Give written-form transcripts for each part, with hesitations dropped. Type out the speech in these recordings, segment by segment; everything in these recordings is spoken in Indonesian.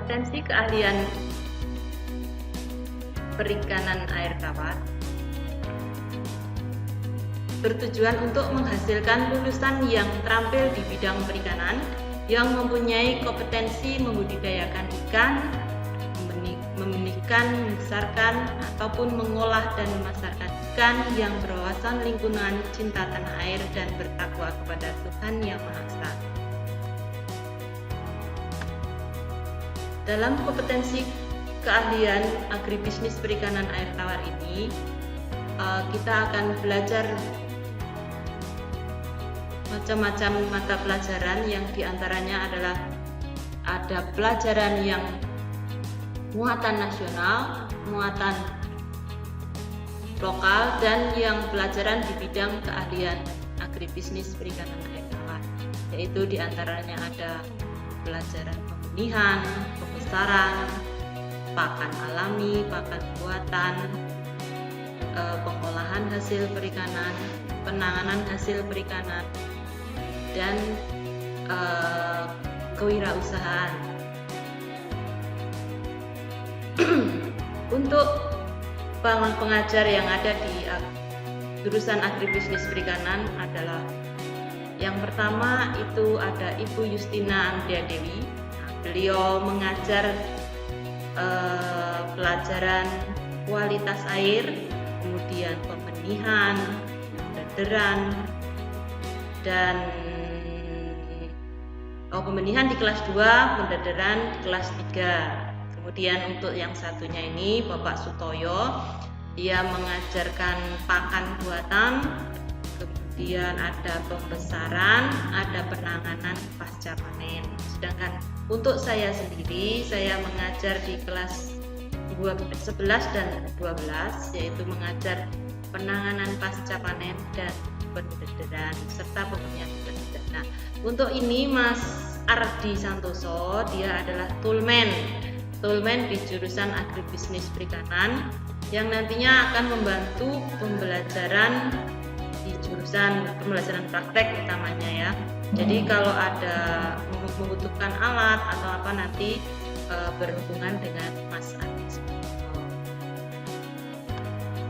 Kompetensi keahlian perikanan air tawar bertujuan untuk menghasilkan lulusan yang terampil di bidang perikanan, yang mempunyai kompetensi membudidayakan ikan, membenih-membesarkan, membesarkan, ataupun mengolah dan memasarkan ikan, yang berwawasan lingkungan, cinta tanah air, dan bertakwa kepada Tuhan Yang Maha Esa. Dalam kompetensi keahlian agribisnis perikanan air tawar ini, kita akan belajar macam-macam mata pelajaran, yang diantaranya adalah ada pelajaran yang muatan nasional, muatan lokal, dan yang pelajaran di bidang keahlian agribisnis perikanan air tawar, yaitu diantaranya ada pelajaran pembenihan, pembesaran, pakan alami, pakan buatan, pengolahan hasil perikanan, penanganan hasil perikanan, dan kewirausahaan. Untuk pengajar yang ada di jurusan agribisnis perikanan adalah yang pertama itu ada Ibu Justina Andrea Dewi. Beliau mengajar pelajaran kualitas air, kemudian pembenihan, pendeteran, dan pembenihan di kelas 2, pendeteran di kelas 3. Kemudian untuk yang satunya ini Bapak Sutoyo, dia mengajarkan pakan buatan, kemudian ada pembesaran, ada penanganan pasca panen. Sedangkan untuk saya sendiri, saya mengajar di kelas 11 dan 12, yaitu mengajar penanganan pasca panen dan pendeteran serta pembenihan pendeteran. Nah, untuk ini Mas Ardi Santoso, dia adalah Toolman di jurusan agribisnis perikanan, yang nantinya akan membantu pembelajaran di jurusan pembelajaran praktek utamanya ya. Jadi kalau ada membutuhkan alat atau apa nanti berhubungan dengan Mas Ardi Santoso.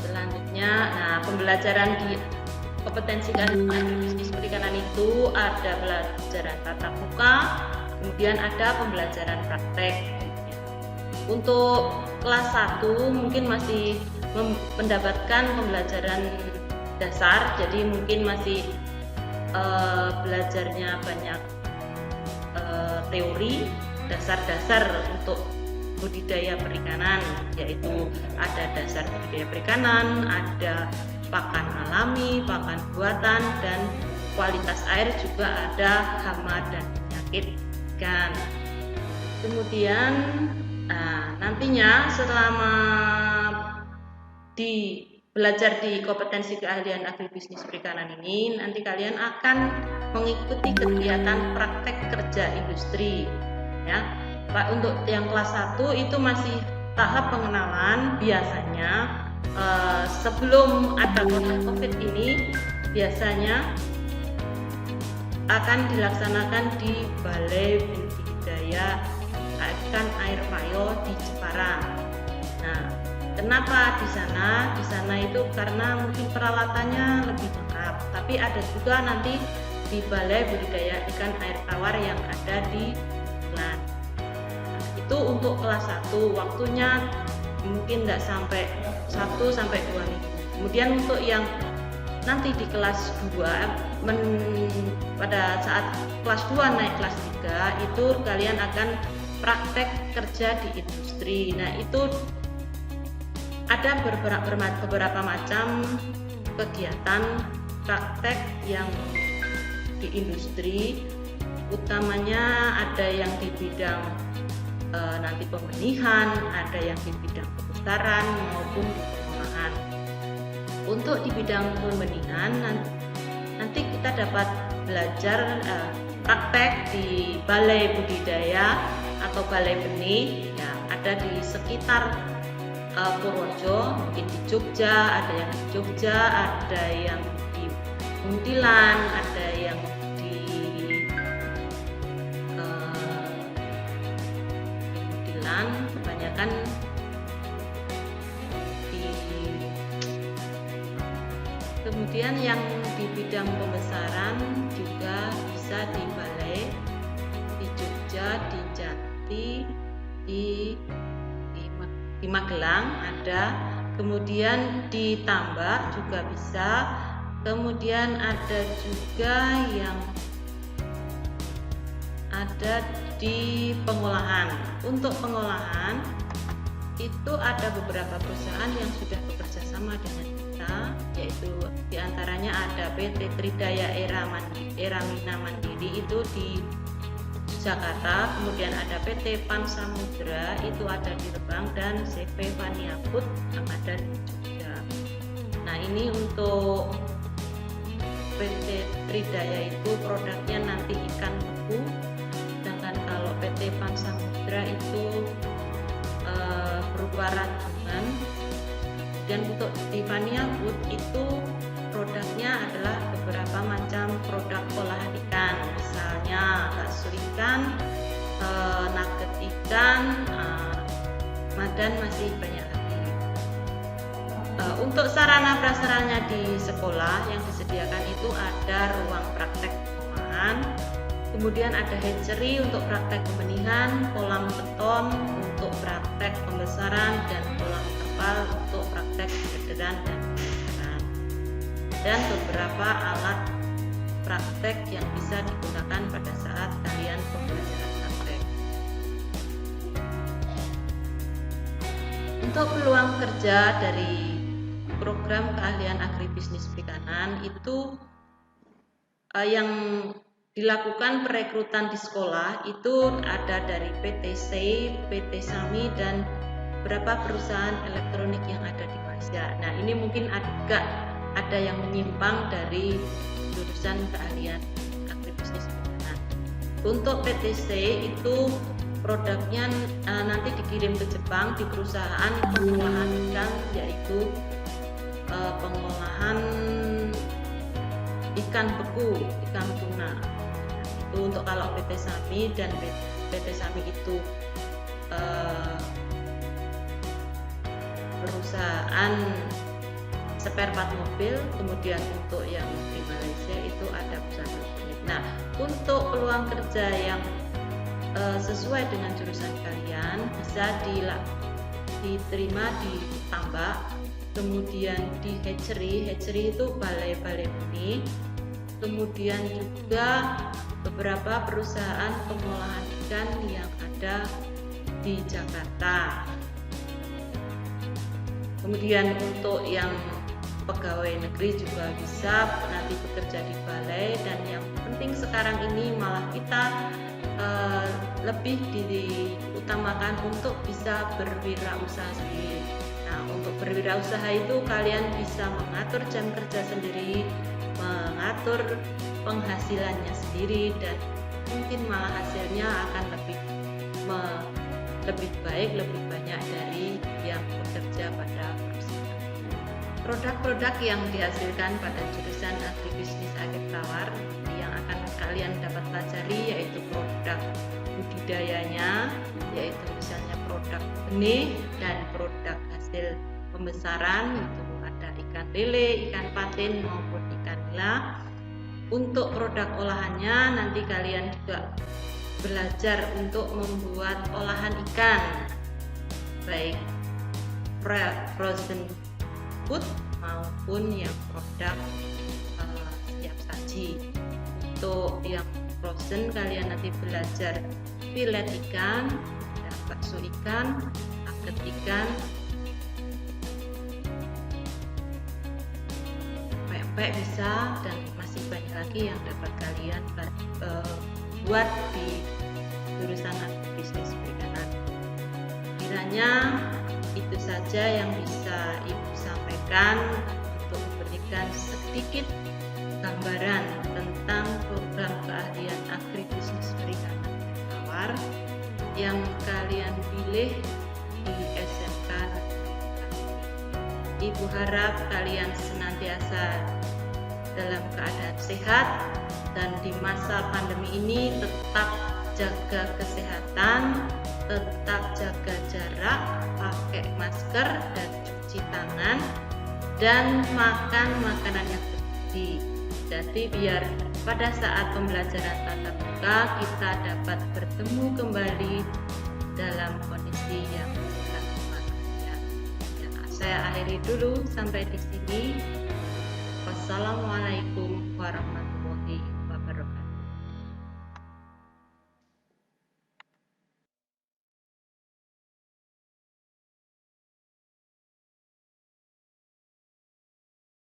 Selanjutnya, nah pembelajaran di kompetensi keahlian agribisnis perikanan itu ada pelajaran tatap muka, kemudian ada pembelajaran praktek. Untuk kelas 1 mungkin masih mendapatkan pembelajaran dasar, jadi mungkin masih belajarnya banyak teori dasar-dasar untuk budidaya perikanan, yaitu ada dasar budidaya perikanan, ada pakan alami, pakan buatan, dan kualitas air, juga ada hama dan penyakit ikan. Kemudian nantinya selama belajar di kompetensi keahlian agribisnis perikanan ini, nanti kalian akan mengikuti kegiatan praktek kerja industri ya. Pak, untuk yang kelas 1 itu masih tahap pengenalan. Biasanya sebelum ada COVID ini, biasanya akan dilaksanakan di Balai Budidaya Ikan Air Payo di Jepara. Nah, kenapa di sana? Di sana itu karena mungkin peralatannya lebih lengkap. Tapi ada juga nanti di Balai Budidaya Ikan Air Tawar yang ada di Bulan. Nah, itu untuk kelas 1, waktunya mungkin tidak sampai 1 sampai 2 minggu. Kemudian untuk yang nanti di kelas 2, pada saat kelas 2 naik kelas 3, itu kalian akan praktek kerja di industri. Nah, itu ada beberapa macam kegiatan praktek yang di industri. Utamanya ada yang di bidang nanti pembenihan, ada yang di bidang pembesaran maupun di pengolahan. Untuk di bidang pembenihan nanti kita dapat belajar praktek di Balai Budidaya atau Balai Benih ya, ada di sekitar Purworejo, mungkin di Jogja, ada yang di Jogja, ada yang di Muntilan, ada yang di pembesaran kebanyakan kemudian yang di bidang pembesaran juga bisa di Balai, di Jogja, di Jati, di Magelang ada, kemudian di Tambak juga bisa, kemudian ada juga yang ada di pengolahan. Untuk pengolahan itu ada beberapa perusahaan yang sudah bekerja sama dengan kita, yaitu diantaranya ada PT Tridaya Eramina Mandiri itu di Jakarta, kemudian ada PT Pan Samudra itu ada di Rembang, dan CV Vania Food yang ada di Jogja. Nah, ini untuk PT Tridaya itu produknya nanti ikan beku, sedangkan kalau PT Pan Samudra itu berupa rajungan. Dan untuk di Vania Food itu produknya adalah beberapa macam produk olahan ikan, misalnya bakso ikan, nugget ikan, dan masih banyak lagi. Untuk sarana prasarana di sekolah yang disediakan itu ada ruang praktek pengolahan, kemudian ada hatchery untuk praktek pembenihan, kolam beton untuk praktek pembesaran, dan kolam terpal untuk praktek pendedaran dan pembesaran, dan beberapa alat praktek yang bisa digunakan pada saat kalian pembelajaran praktek. Untuk peluang kerja dari program keahlian agribisnis perikanan itu yang dilakukan perekrutan di sekolah itu ada dari PTC, PT Sami, dan beberapa perusahaan elektronik yang ada di Malaysia. Nah, ini mungkin agak ada yang menyimpang dari jurusan keahlian agribisnis perikanan. Untuk PTC itu produknya nanti dikirim ke Jepang di perusahaan pengolahan ikan, yaitu pengolahan ikan beku, ikan tuna. Itu untuk kalau PT Sami, dan PT Sami itu perusahaan spare part mobil. Kemudian untuk yang di Malaysia itu ada perusahaan elektronik. Nah, untuk peluang kerja yang sesuai dengan jurusan kalian bisa diterima di Tambak, kemudian di hatchery itu balai-balai benih, kemudian juga beberapa perusahaan pengolahan ikan yang ada di Jakarta. Kemudian untuk yang pegawai negeri juga bisa nanti bekerja di balai, dan yang penting sekarang ini malah kita lebih diutamakan untuk bisa berwirausaha sendiri. Nah, untuk berwirausaha itu kalian bisa mengatur jam kerja sendiri, mengatur penghasilannya sendiri, dan mungkin malah hasilnya akan lebih baik, lebih banyak dari yang bekerja pada perusahaan. Produk-produk yang dihasilkan pada jurusan agribisnis akhir tawar yang akan kalian dapat pelajari yaitu produk budidayanya, yaitu misalnya produk benih dan produk hasil pembesaran, itu ada ikan lele, ikan patin maupun ikan nila. Untuk produk olahannya nanti kalian juga belajar untuk membuat olahan ikan, baik frozen food maupun yang produk siap saji. Untuk yang frozen kalian nanti belajar filet ikan, bakso ikan, nugget ikan, pempek bisa, dan masih banyak lagi yang dapat kalian buat di jurusan agribisnis perikanan. Kiranya itu saja yang bisa Ibu sampaikan untuk memberikan sedikit gambaran tentang program keahlian agribisnis perikanan tawar yang kalian pilih di SMK. Ibu harap kalian senantiasa dalam keadaan sehat, dan di masa pandemi ini tetap jaga kesehatan, tetap jaga jarak, pakai masker dan cuci tangan, dan makan makanan yang bergizi. Jadi biar pada saat pembelajaran tatap muka kita dapat bertemu kembali dalam kondisi yang sehat. Ya, saya akhiri dulu sampai di sini. Wassalamualaikum warahmatullahi wabarakatuh.